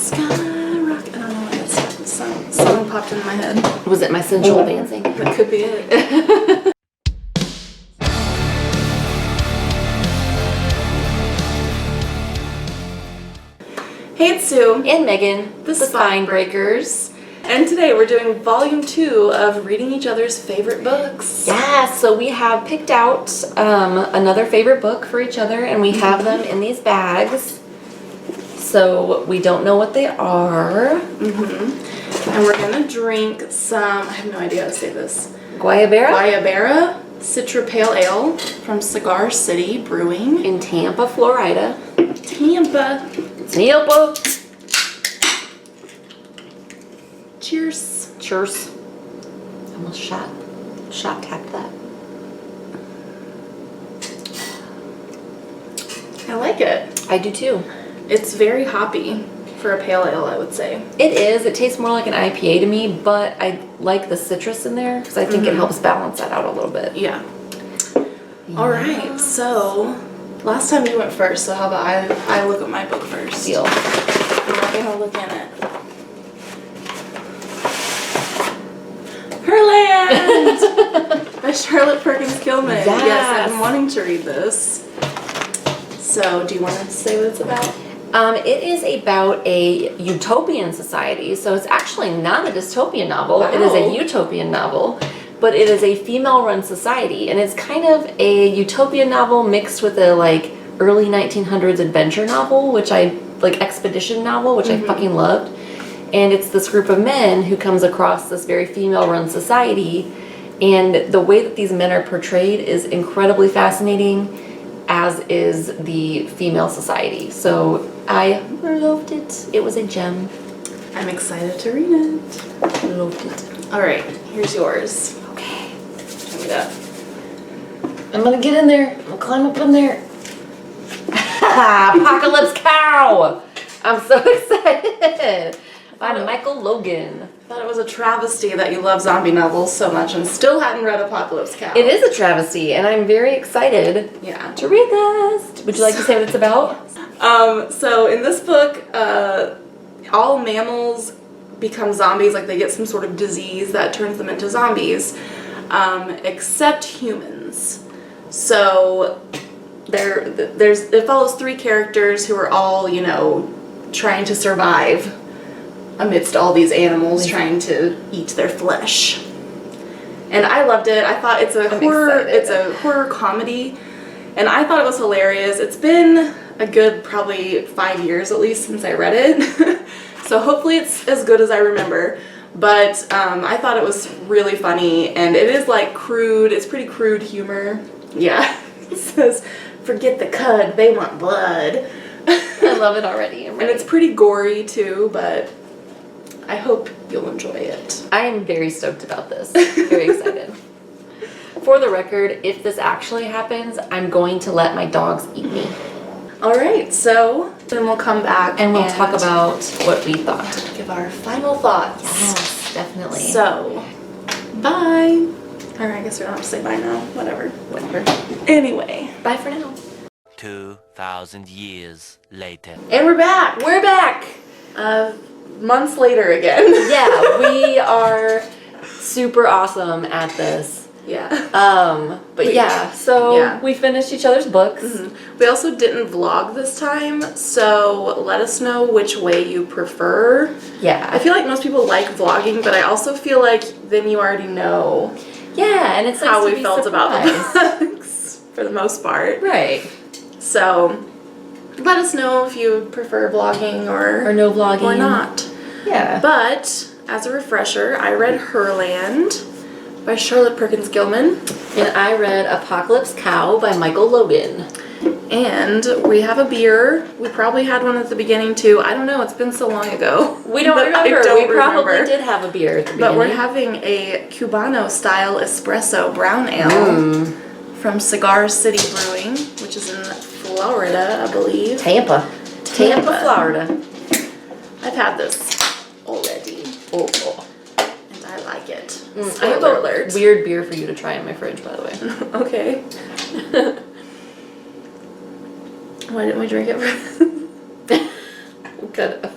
Skyrocket. I don't know what that song popped into my head. Was it my sensual dancing? That could be it. Hey, it's Sue. And Megan, The the Spine Breakers. And today we're doing volume 2 of reading each other's favorite books. Yeah, so we have picked out another favorite book for each other, and we have them in these bags. So we don't know what they are. And we're gonna drink some, I have no idea how to say this. Guayabera? Guayabera Citra Pale Ale from Cigar City Brewing. In Tampa, Florida. Tampa. Tampa. Cheers. Cheers. Almost shot tapped that. I like it. I do too. It's very hoppy for a pale ale, I would say. It is. It tastes more like an IPA to me, but I like the citrus in there because I think it helps balance that out a little bit. Yeah. All right. So last time you went first, so how about I look at my book first? Deal. Okay, I'll look in it. Herland by Charlotte Perkins Gilman. Yes, I've been wanting to read this. So, do you want to say what it's about? It is about a utopian society, so it's actually not a dystopian novel. Wow. It is a utopian novel, but it is a female-run society, and it's kind of a utopian novel mixed with a like early 1900s adventure novel, which I like expedition novel, which I fucking loved. And it's this group of men who comes across this very female-run society, and the way that these men are portrayed is incredibly fascinating, as is the female society. So I loved it. It was a gem. I'm excited to read it. Loved it. All right, here's yours. Okay. Show me that. I'm gonna get in there. I'm gonna climb up in there. Apocalypse Cow! I'm so excited. By Michael Logan. I thought it was a travesty that you love zombie novels so much and still hadn't read Apocalypse Cow. It is a travesty, and I'm very excited to read this. Would you like to say what it's about? So in this book, all mammals become zombies, like they get some sort of disease that turns them into zombies, except humans. So it follows 3 characters who are all, you know, trying to survive amidst all these animals trying to eat their flesh. And I loved it. I thought it's a horror comedy, and I thought it was hilarious. It's been a good probably 5 years at least since I read it. So hopefully it's as good as I remember. But I thought it was really funny, and it is like crude. It's pretty crude humor. Yeah. It says, "Forget the cud, they want blood." I love it already. And it's pretty gory too, but I hope you'll enjoy it. I am very stoked about this. Very excited. For the record, if this actually happens, I'm going to let my dogs eat me. All right, so then we'll come back and we'll talk about what we thought. Give our final thoughts. Yes, definitely. So, bye. Or I guess we don't have to say bye now. Whatever. Anyway, bye for now. 2,000 years later. And we're back. We're back. Months later again. Yeah, we are super awesome at this. Yeah. But so we finished each other's books. We also didn't vlog this time, so let us know which way you prefer. Yeah. I feel like most people like vlogging, but I also feel like then you already know. Yeah, and it's nice how to we be felt surprised. about the books for the most part. Right. So let us know if you prefer vlogging or no vlogging or not. Yeah. But as a refresher, I read Herland by Charlotte Perkins Gilman. And I read Apocalypse Cow by Michael Logan. And we have a beer. We probably had one at the beginning too. I don't know. It's been so long ago. We don't remember. We probably did have a beer at the beginning. But we're having a Cubano-Syle Espresso brown ale from Cigar City Brewing, which is in Florida, I believe. Tampa, Florida. I've had this already. Oh. And I like it. I have a weird beer for you to try in my fridge, by the way. Okay. Why didn't we drink it? Good.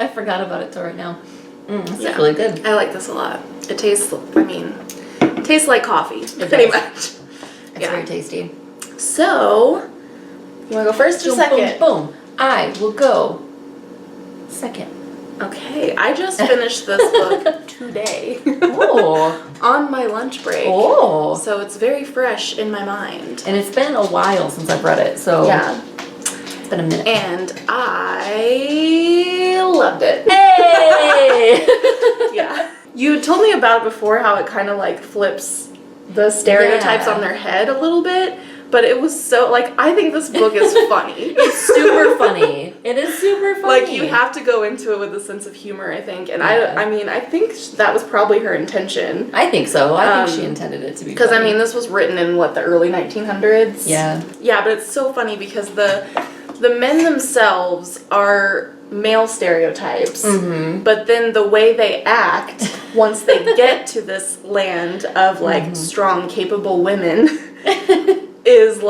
I forgot about it till right now. This Yeah. is really good. I like this a lot. It tastes, tastes like coffee, pretty does. much. It's very tasty. So, you want to go first or Boom, second? boom, boom. I will go second. Okay, I just finished this book today Oh. on my lunch break. Oh. So it's very fresh in my mind. And it's been a while since I've read it, so Yeah. it's been a minute. And I loved it. Hey! Yeah. You told me about it before, how it kind of like flips the stereotypes Yeah. on their head a little bit, but it was so, like, I think this book is funny. It's super funny. It is super funny. Like, you have to go into it with a sense of humor, I think. And Yeah. I think that was probably her intention. I think so. I think she intended it to be Because, funny. this was written in, the early 1900s? Yeah. Yeah, but it's so funny because the men themselves are male stereotypes, but then the way they act once they get to this land of, strong, capable women is,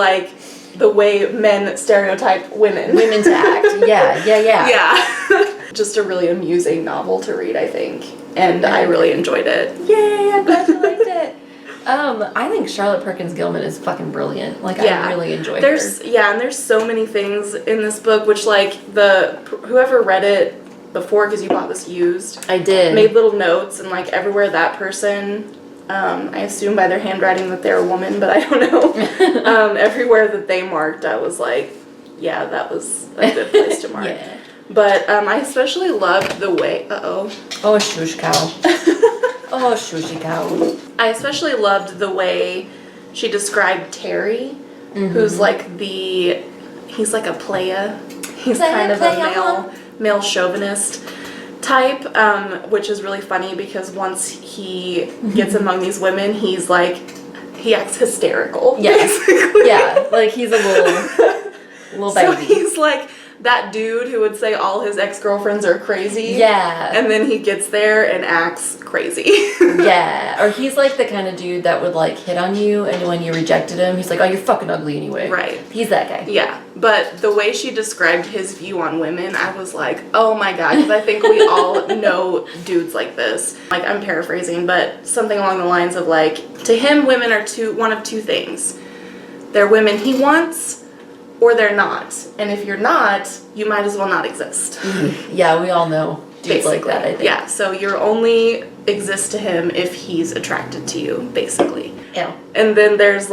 the way men stereotype women. Women to act. Yeah. Yeah. Just a really amusing novel to read, I think. And I really enjoyed it. Yay, I'm glad you liked it. I think Charlotte Perkins Gilman is fucking brilliant. I really enjoyed her. Yeah, and there's so many things in this book which, whoever read it before, because you bought this used, I did. made little notes, and, everywhere that person, I assume by their handwriting that they're a woman, but I don't know, everywhere that they marked, I was like, yeah, that was a good place to mark. Yeah. But I especially loved the way, Oh, shush cow. Oh, shushy cow. I especially loved the way she described Terry, who's he's like a playa. He's kind of a male chauvinist type, which is really funny because once he gets among these women, he acts hysterical. Yes. Basically. Yeah, he's a little So baby. he's that dude who would say all his ex-girlfriends are crazy. Yeah. And then he gets there and acts crazy. Yeah. Or he's the kind of dude that would hit on you, and when you rejected him, he's like, oh, you're fucking ugly anyway. Right. He's that guy. Yeah, but the way she described his view on women, I was like, oh my god, because I think we all know dudes like this. I'm paraphrasing, but something along the lines of to him, women are one of two things. They're women he wants, or they're not. And if you're not, you might as well not exist. Yeah, we all know dudes like that, I think. Yeah, so you're only exist to him if he's attracted to you, basically. Yeah. And then there's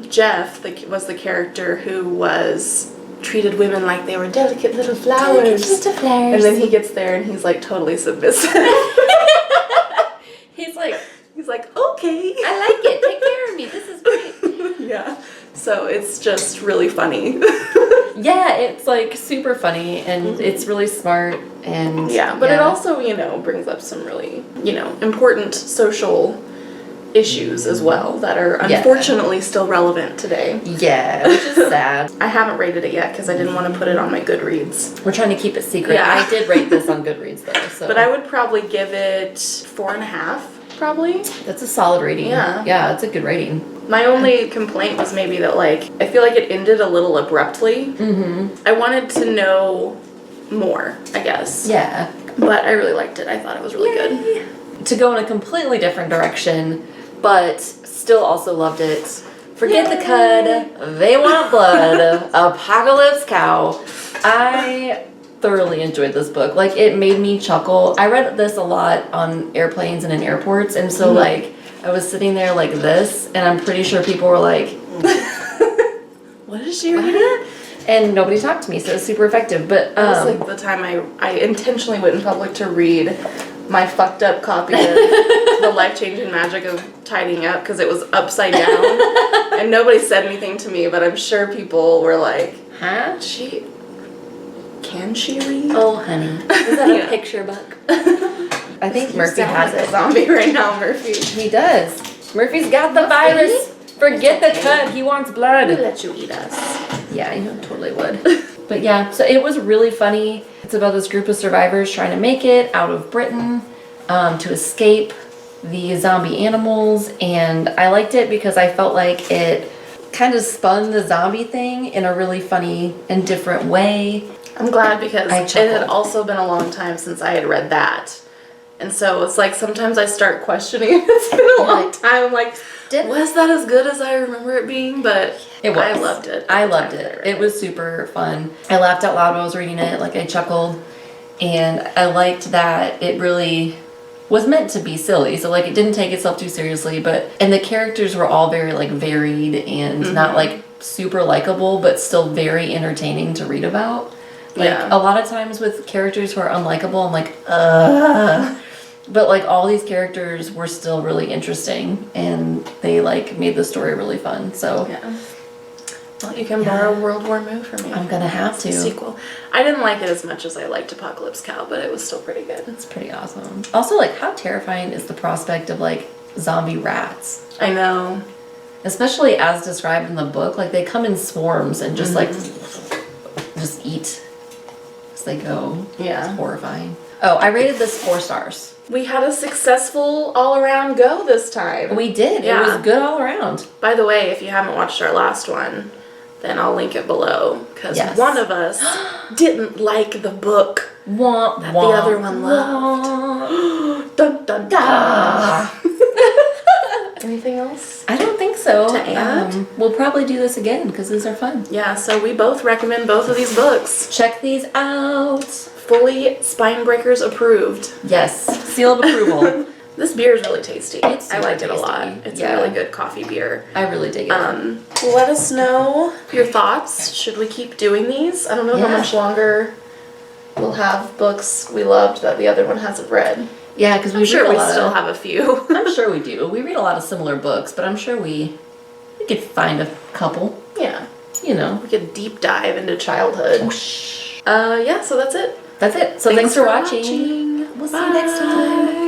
Jeff was the character who was treated women like they were delicate little flowers. Little flowers. And then he gets there and he's totally submissive. He's okay. I like it. Take care of me. This is great. Yeah. So it's just really funny. Yeah, it's super funny, and it's really smart, and yeah, but it also, brings up some really, important social issues as well that are unfortunately still relevant today. Yeah, which is sad. I haven't rated it yet because I didn't want to put it on my Goodreads. We're trying to keep it secret. Yeah. I did rate this on Goodreads though, so. But I would probably give it 4.5, probably. That's a solid rating. Yeah. Yeah, that's a good rating. My only complaint was maybe that I feel like it ended a little abruptly. Mm-hmm. I wanted to know more, I guess. Yeah. But I really liked it. I thought it was really good. To go in a completely different direction, but still also loved it. Forget the cud. They want blood. Apocalypse Cow. I thoroughly enjoyed this book. It made me chuckle. I read this a lot on airplanes and in airports, and so I was sitting there like this, and I'm pretty sure people were like, what is she reading? And nobody talked to me, so it was super effective. But That was the time I intentionally went in public to read my fucked up copy of The Life-Changing Magic of Tidying Up because it was upside down. And nobody said anything to me, but I'm sure people were like, huh? Can she read? Oh, honey. Is that a picture book? I think Murphy has like it. a zombie right now, Murphy. He does. Murphy's got the virus. Forget the cud. He wants blood. We'll let you eat us. Yeah, I totally would. But yeah, so it was really funny. It's about this group of survivors trying to make it out of Britain to escape the zombie animals. And I liked it because I felt like it kind of spun the zombie thing in a really funny and different way. I'm glad because I it had chuckled. also been a long time since I had read that. And so it's like sometimes I start questioning it's been a long time. I'm like, was that as good as I remember it being? But It was. I loved it. I loved it. It was super fun. I laughed out loud while I was reading it. Like I chuckled. And I liked that it really was meant to be silly. So like it didn't take itself too seriously, and the characters were all very like varied and not like super likable, but still very entertaining to read about. Like a lot of times with characters who are unlikable, I'm like, but like all these characters were still really interesting and they like made the story really fun. So yeah. Well, you can borrow World War Moo from me. I'm gonna have to. Sequel. I didn't like it as much as I liked Apocalypse Cow, but it was still pretty good. It's pretty awesome. Also, like, how terrifying is the prospect of like zombie rats? I know. Especially as described in the book, like they come in swarms and just like just eat as they go. Yeah. It's horrifying. Oh, I rated this 4 stars. We had a successful all-around go this time. We did. Yeah. It was good all around. By the way, if you haven't watched our last one, then I'll link it below. Because one of us didn't like the book Womp, that the other one loved. Dun dun dun. Anything else? I don't think so. To add? We'll probably do this again because these are fun. Yeah, so we both recommend both of these books. Check these out. Fully Spinebreakers approved. Yes. Seal of approval. This beer is really tasty. It's I like super it a lot. tasty. It's a really good coffee beer. I really dig it. Let us know your thoughts. Should we keep doing these? I don't know how much longer we'll have books we loved that the other one hasn't read. Yeah, because I'm sure we still have a few. I'm sure we do. We read a lot of similar books, but I'm sure we could find a couple. Yeah. You know. We could deep dive into childhood. Yeah, so that's it. That's it. So thanks for watching. We'll see you next time.